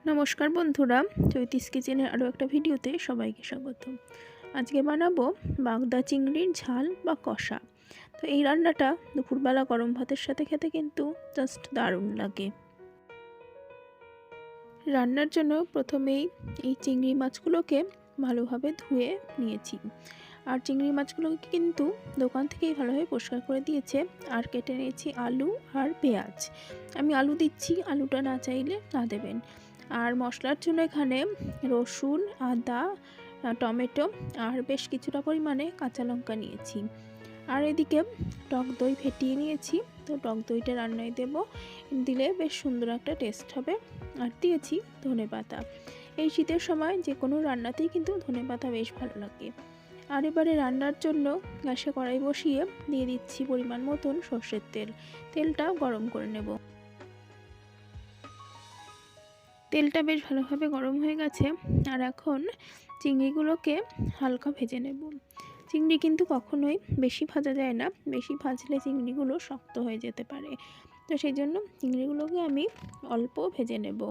নমস্কার বন্ধুরা, চৈতিস কিচেনের আরও একটা ভিডিওতে সবাইকে স্বাগত। আজকে বানাবো বাগদা চিংড়ির ঝাল বা কষা। তো এই রান্নাটা দুপুরবেলা গরম ভাতের সাথে খেতে কিন্তু জাস্ট দারুণ লাগে। রান্নার জন্য প্রথমেই এই চিংড়ি মাছগুলোকে ভালোভাবে ধুয়ে নিয়েছি। আর চিংড়ি মাছগুলোকে কিন্তু দোকান থেকেই ভালোভাবে পরিষ্কার করে দিয়েছে। আর কেটে নিয়েছি আলু আর পেঁয়াজ। আমি আলু দিচ্ছি, আলুটা না চাইলে না দেবেন। আর মশলার জন্য এখানে রসুন, আদা, টমেটো আর বেশ কিছুটা পরিমাণে কাঁচা লঙ্কা নিয়েছি। আর এদিকে টক দই ফেটিয়ে নিয়েছি। তো টক দইটা রান্নায় দেবো, দিলে বেশ সুন্দর একটা টেস্ট হবে। আর দিয়েছি ধনেপাতা। এই শীতের সময় যে কোনো রান্নাতেই কিন্তু ধনেপাতা বেশ ভালো লাগে। আর এবারে রান্নার জন্য গ্যাসে কড়াই বসিয়ে দিয়ে দিচ্ছি পরিমাণ মতন সর্ষের তেল। তেলটা গরম করে নেব। তেলটা বেশ ভালোভাবে গরম হয়ে গেছে। আর এখন চিংড়িগুলোকে হালকা ভেজে নেব। চিংড়ি কিন্তু কখনোই বেশি ভাজা যায় না, বেশি ভাজলে চিংড়িগুলো শক্ত হয়ে যেতে পারে। তো সেই জন্য চিংড়িগুলোকে আমি অল্প ভেজে নেব।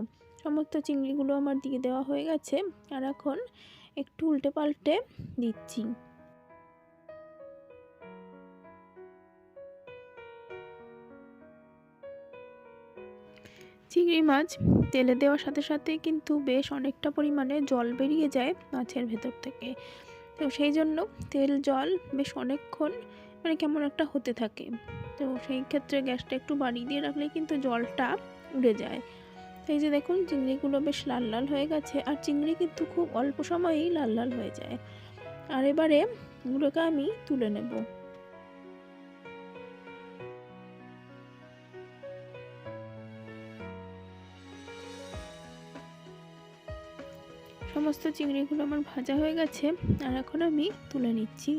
সমস্ত চিংড়িগুলো আমার দিয়ে দেওয়া হয়ে গেছে। আর এখন একটু উল্টে পাল্টে দিচ্ছি। চিংড়ি মাছ তেলে দেওয়ার সাথে সাথে কিন্তু বেশ অনেকটা পরিমাণে জল বেরিয়ে যায় মাছের ভেতর থেকে। তো সেই জন্য তেল জল বেশ অনেকক্ষণ কেমন একটা হতে থাকে। তো সেই ক্ষেত্রে গ্যাসটা একটু বাড়িয়ে দিয়ে রাখলে কিন্তু জলটা উড়ে যায়। এই যে দেখুন, চিংড়িগুলো বেশ লাল লাল হয়ে গেছে। আর চিংড়ি কিন্তু খুব অল্প সময়েই লাল লাল হয়ে যায়। আর এবারে এগুলোকে আমি তুলে নেব। সমস্ত চিংড়িগুলো আমার ভাজা হয়ে গেছে। আর এখন আমি তুলে নিচ্ছি।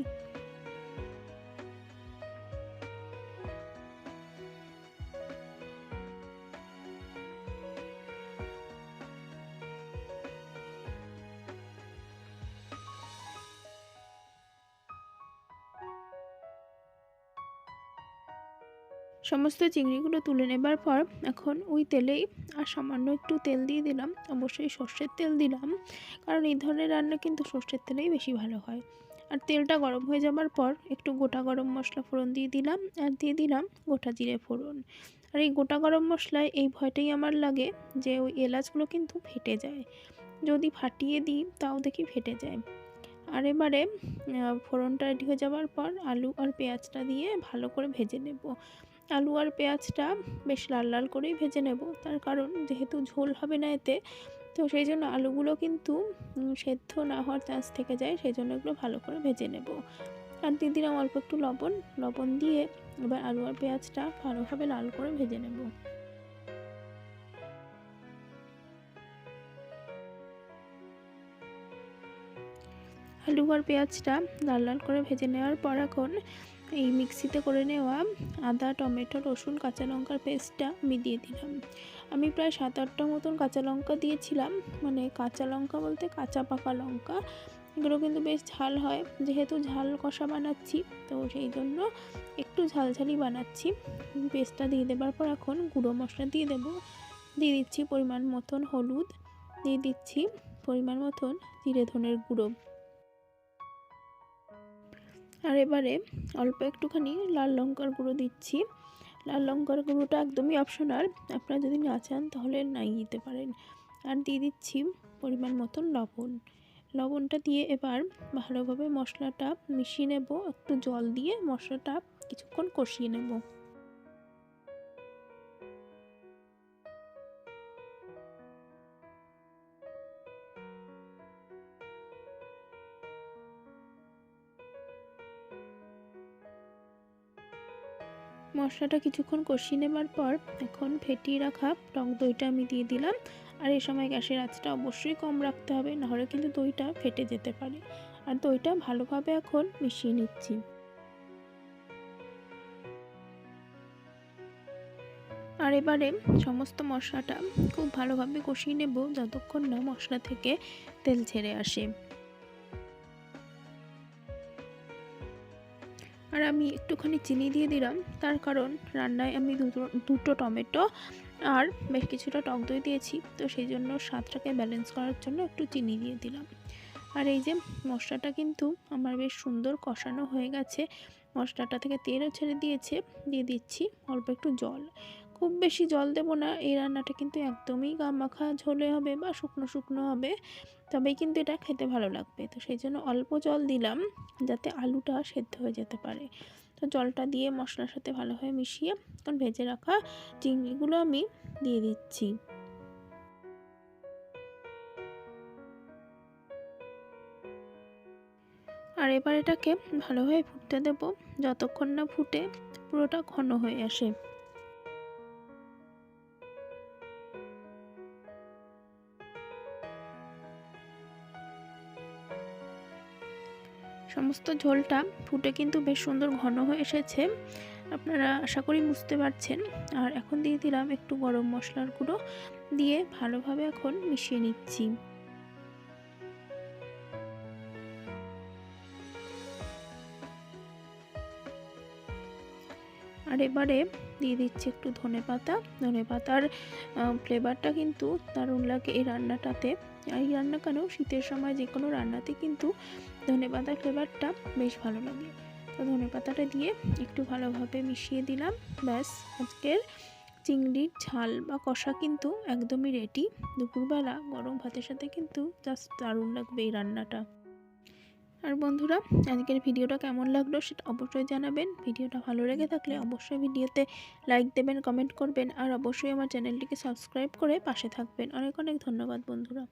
সমস্ত চিংড়িগুলো তুলে নেবার পর এখন ওই তেলেই আর সামান্য একটু তেল দিয়ে দিলাম। অবশ্যই সর্ষের তেল দিলাম, কারণ এই ধরনের রান্না কিন্তু সর্ষের তেলেই বেশি ভালো হয়। আর তেলটা গরম হয়ে যাবার পর একটু গোটা গরম মশলা ফোড়ন দিয়ে দিলাম। আর দিয়ে দিলাম গোটা জিরে ফোড়ন। আর এই গোটা গরম মশলায় এই ভয়টাই আমার লাগে যে ওই এলাচগুলো কিন্তু ফেটে যায়। যদি ফাটিয়ে দিই তাও দেখি ফেটে যায়। আর এবারে ফোড়নটা রেডি হয়ে যাওয়ার পর আলু আর পেঁয়াজটা দিয়ে ভালো করে ভেজে নেব। আলু আর পেঁয়াজটা বেশ লাল লাল করেই ভেজে নেব, তার কারণ যেহেতু ঝোল হবে না এতে। তো সেই জন্য আলুগুলো কিন্তু সেদ্ধ না হওয়ার চান্স থেকে যায়, সেই জন্য এগুলো ভালো করে ভেজে নেব। আর দিয়ে দিলাম অল্প একটু লবণ দিয়ে এবার আলু আর পেঁয়াজটা ভালোভাবে লাল করে ভেজে নেব। আলু আর পেঁয়াজটা লাল লাল করে ভেজে নেওয়ার পর এখন এই মিক্সিতে করে নেওয়া আদা, টমেটো, রসুন, কাঁচা লঙ্কার পেস্টটা আমি দিয়ে দিলাম। আমি প্রায় 7-8টা মতন কাঁচা লঙ্কা দিয়েছিলাম। কাঁচা লঙ্কা বলতে কাঁচা পাকা লঙ্কা। এগুলো কিন্তু বেশ ঝাল হয়, যেহেতু ঝাল কষা বানাচ্ছি তো সেই জন্য একটু ঝালঝালি বানাচ্ছি। পেস্টটা দিয়ে দেবার পর এখন গুঁড়ো মশলা দিয়ে দেবো। দিয়ে দিচ্ছি পরিমাণ মতন হলুদ, দিয়ে দিচ্ছি পরিমাণ মতন জিরে ধনের গুঁড়ো। আর এবারে অল্প একটুখানি লাল লঙ্কার গুঁড়ো দিচ্ছি। লাল লঙ্কার গুঁড়োটা একদমই অপশনাল, আপনারা যদি না চান তাহলে নাই দিতে পারেন। আর দিয়ে দিচ্ছি পরিমাণ মতন লবণটা দিয়ে এবার ভালোভাবে মশলাটা মিশিয়ে নেব। একটু জল দিয়ে মশলাটা কিছুক্ষণ কষিয়ে নেব। মশলাটা কিছুক্ষণ কষিয়ে নেবার পর এখন ফেটিয়ে রাখা টক দইটা আমি দিয়ে দিলাম। আর এই সময় গ্যাসের আঁচটা অবশ্যই কম রাখতে হবে, নাহলে কিন্তু দইটা ফেটে যেতে পারে। আর দইটা ভালোভাবে এখন মিশিয়ে নিচ্ছি। আর এবারে সমস্ত মশলাটা খুব ভালোভাবে কষিয়ে নেব যতক্ষণ না মশলা থেকে তেল ছেড়ে আসে। আর আমি একটুখানি চিনি দিয়ে দিলাম, তার কারণ রান্নায় আমি দুটো টমেটো আর বেশ কিছুটা টক দই দিয়েছি, তো সেই জন্য স্বাদটাকে ব্যালেন্স করার জন্য একটু চিনি দিয়ে দিলাম। আর এই যে মশলাটা কিন্তু আমার বেশ সুন্দর কষানো হয়ে গেছে, মশলাটা থেকে তেলও ছেড়ে দিয়েছে। দিয়ে দিচ্ছি অল্প একটু জল, খুব বেশি জল দেব না, এই রান্নাটা কিন্তু একদমই গামাখা ঝোলে হবে বা শুকনো শুকনো হবে, তবেই কিন্তু এটা খেতে ভালো লাগবে। তো সেই জন্য অল্প জল দিলাম যাতে আলুটা সেদ্ধ হয়ে যেতে পারে। তো জলটা দিয়ে মশলার সাথে ভালোভাবে মিশিয়ে এখন ভেজে রাখা চিংড়িগুলো আমি দিয়ে দিচ্ছি। আর এবার এটাকে ভালোভাবে ফুটতে দেব, যতক্ষণ না ফুটে পুরোটা ঘন হয়ে আসে। সমস্ত ঝোলটা ফুটে কিন্তু বেশ সুন্দর ঘন হয়ে এসেছে, আপনারা আশা করি বুঝতে পারছেন। আর এখন দিয়ে দিলাম একটু গরম মশলার গুঁড়ো, দিয়ে ভালোভাবে এখন মিশিয়ে নিচ্ছি। আর এবারে দিয়ে দিচ্ছি একটু ধনেপাতা। ধনেপাতার ফ্লেভারটা কিন্তু দারুণ লাগে এই রান্নাটাতে। এই রান্না কেন, শীতের সময় যে কোনো রান্নাতে কিন্তু ধনেপাতার ফ্লেভারটা বেশ ভালো লাগে। তো ধনেপাতাটা দিয়ে একটু ভালোভাবে মিশিয়ে দিলাম। ব্যাস, আজকের চিংড়ির ঝাল বা কষা কিন্তু একদমই রেডি। দুপুরবেলা গরম ভাতের সাথে কিন্তু জাস্ট দারুণ লাগবে এই রান্নাটা। আর বন্ধুরা, আজকের ভিডিওটা কেমন লাগলো সেটা অবশ্যই জানাবেন। ভিডিওটা ভালো লেগে থাকলে অবশ্যই ভিডিওতে লাইক দেবেন, কমেন্ট করবেন, আর অবশ্যই আমার চ্যানেলটিকে সাবস্ক্রাইব করে পাশে থাকবেন। অনেক অনেক ধন্যবাদ বন্ধুরা।